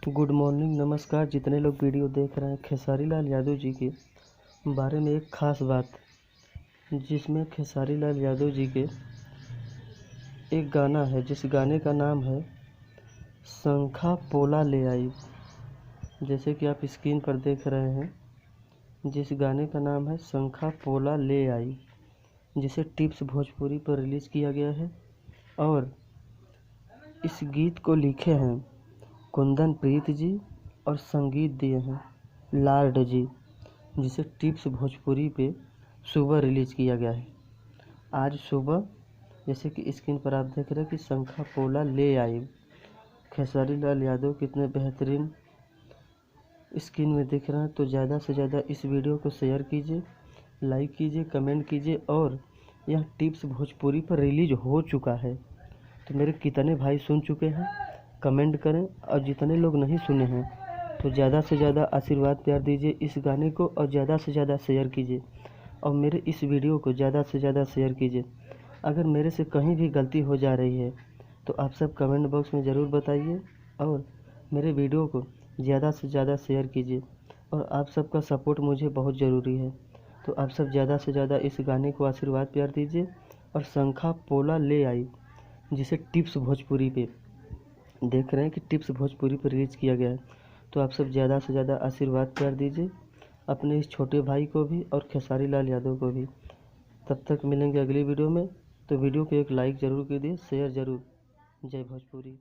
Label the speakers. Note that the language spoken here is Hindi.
Speaker 1: गुड मॉर्निंग, नमस्कार। जितने लोग वीडियो देख रहे हैं, खेसारी लाल यादव जी के बारे में एक ख़ास बात, जिसमें खेसारी लाल यादव जी के एक गाना है, जिस गाने का नाम है शंखा पोला ले आई। जैसे कि आप स्क्रीन पर देख रहे हैं, जिस गाने का नाम है शंखा पोला ले आई, जिसे टिप्स भोजपुरी पर रिलीज़ किया गया है। और इस गीत को लिखे हैं कुंदन प्रीत जी और संगीत दिए हैं लार्ड जी, जिसे टिप्स भोजपुरी पे सुबह रिलीज़ किया गया है। आज सुबह, जैसे कि स्क्रीन पर आप देख रहे हैं कि शंखा पोला ले आई। खेसारी लाल यादव कितने बेहतरीन स्क्रीन में दिख रहे हैं। तो ज़्यादा से ज़्यादा इस वीडियो को शेयर कीजिए, लाइक कीजिए, कमेंट कीजिए। और यह टिप्स भोजपुरी पर रिलीज़ हो चुका है, तो मेरे कितने भाई सुन चुके हैं कमेंट करें, और जितने लोग नहीं सुने हैं तो ज़्यादा से ज़्यादा आशीर्वाद प्यार दीजिए इस गाने को, और ज़्यादा से ज़्यादा शेयर कीजिए, और मेरे इस वीडियो को ज़्यादा से ज़्यादा शेयर कीजिए। अगर मेरे से कहीं भी गलती हो जा रही है तो आप सब कमेंट बॉक्स में ज़रूर बताइए, और मेरे वीडियो को ज़्यादा से ज़्यादा शेयर कीजिए। और आप सबका सपोर्ट मुझे बहुत ज़रूरी है, तो आप सब ज़्यादा से ज़्यादा इस गाने को आशीर्वाद प्यार दीजिए। और शंखा पोला ले आई, जिसे टिप्स भोजपुरी पे देख रहे हैं कि टिप्स भोजपुरी पर रिलीज़ किया गया है, तो आप सब ज़्यादा से ज़्यादा आशीर्वाद प्यार दीजिए अपने इस छोटे भाई को भी और खेसारी लाल यादव को भी। तब तक मिलेंगे अगली वीडियो में, तो वीडियो को एक लाइक ज़रूर कीजिए, शेयर ज़रूर। जय भोजपुरी।